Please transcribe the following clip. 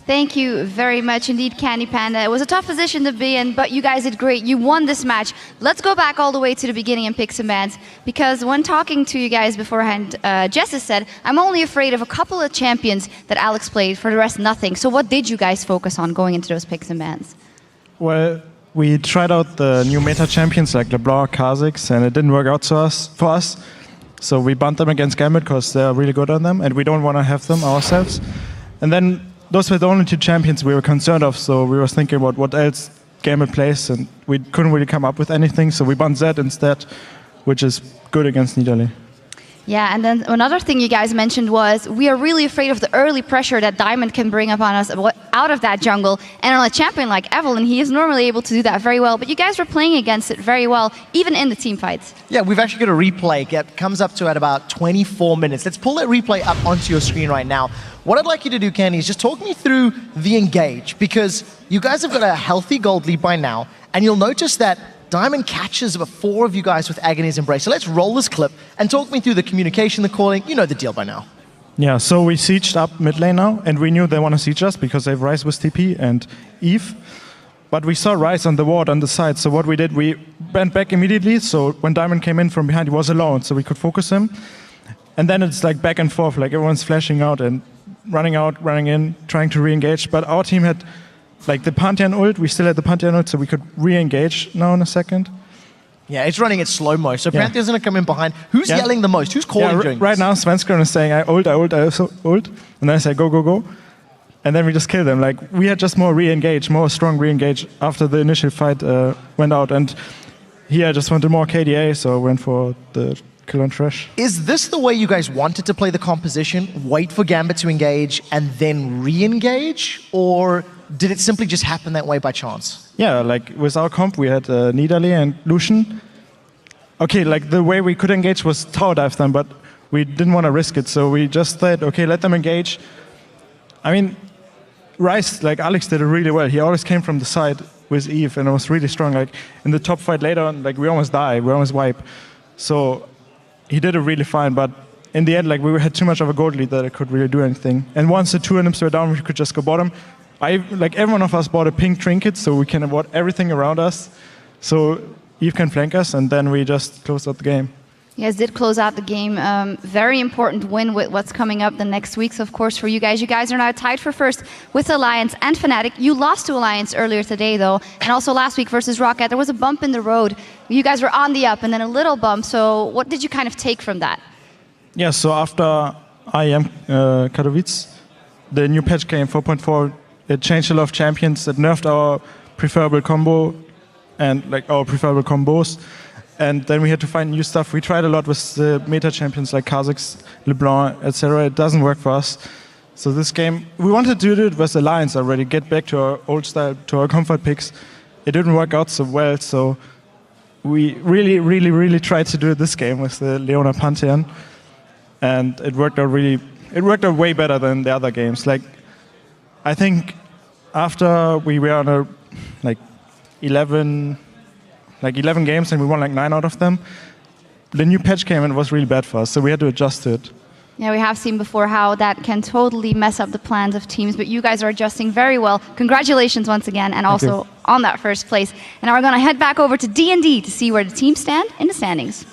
Thank you very much indeed, Candy Panda. It was a tough position to be in, but you guys did great. You won this match. Let's go back all the way to the beginning and pick some bans, because when talking to you guys beforehand, Jess has said, I'm only afraid of a couple of champions that Alex played, for the rest nothing. So what did you guys focus on going into those picks and bans? Well, we tried out the new meta champions like LeBlanc, Kha'Zix, and it didn't work out for us. So we banned them against Gambit because they're really good on them, and we don't want to have them ourselves. And then those were the only two champions we were concerned of, so we were thinking about what else Gambit plays, and we couldn't really come up with anything, so we banned Zed instead, which is good against Nidalee. Yeah, and then another thing you guys mentioned was we are really afraid of the early pressure that Diamond can bring upon us out of that jungle. And on a champion like Evelynn, he is normally able to do that very well, but you guys were playing against it very well, even in the team fights. Yeah, we've actually got a replay. It comes up to at about 24 minutes. Let's pull that replay up onto your screen right now. What I'd like you to do, Candy, is just talk me through the engage, because you guys have got a healthy gold lead by now, and you'll notice that Diamond catches about 4 of you guys with Agony's Embrace. So let's roll this clip and talk me through the communication, the calling. You know the deal by now. Yeah, so we sieged up mid lane now, and we knew they want to siege us because they have Ryze with TP and Eve. But we saw Ryze on the ward on the side, so what we did, we went back immediately, so when Diamond came in from behind, he was alone, so we could focus him. And then it's like back and forth, like everyone's flashing out and running out, running in, trying to re-engage. But our team had like the Pantheon ult, we still had the Pantheon ult, so we could re-engage now in a second. Yeah, it's running at slow-mo, so Pantheon's going to come in behind. Who's yelling the most? Who's calling during this? Right now, Svenskeren is saying, I ult, I ult, and then I say, go, go, go. And then we just kill them. Like, we had just more re-engage, more strong re-engage after the initial fight went out. And here I just wanted more KDA, so I went for the kill on Thresh. Is this the way you guys wanted to play the composition? Wait for Gambit to engage and then re-engage? Or did it simply just happen that way by chance? Yeah, like with our comp, we had Nidalee and Lucian. Okay, like the way we could engage was tower dive them, but we didn't want to risk it, so we just said, okay, let them engage. I mean, Ryze, like Alex did it really well. He always came from the side with Eve, and it was really strong. Like in the top fight later on, like we almost die, we almost wipe. So he did it really fine, but in the end, like we had too much of a gold lead that I could really do anything. And once the 2 imps were down, we could just go bottom. Like every one of us bought a pink trinket, so we can avoid everything around us. So Eve can flank us, and then we just closed out the game. You guys did close out the game. Very important win with what's coming up the next weeks, of course, for you guys. You guys are now tied for first with Alliance and Fnatic. You lost to Alliance earlier today, though, and also last week versus Rocket. There was a bump in the road. You guys were on the up, and then a little bump. So what did you kind of take from that? Yeah, so after IEM Katowice, the new patch came 4.4. It changed a lot of champions. It nerfed our preferable combo and like our preferable combos. And then we had to find new stuff. We tried a lot with the meta champions like Kha'Zix, LeBlanc, etc. It doesn't work for us. So this game, we wanted to do it with Alliance already, get back to our old style, to our comfort picks. It didn't work out so well, so we really tried to do it this game with the Leona Pantheon. And it worked out way better than the other games. Like, I think after we were on a, like 11 games and we won like 9 out of them, the new patch came and it was really bad for us, so we had to adjust to it. Yeah, we have seen before how that can totally mess up the plans of teams, but you guys are adjusting very well. Congratulations once again, and also on that first place. And now we're going to head back over to D&D to see where the teams stand in the standings.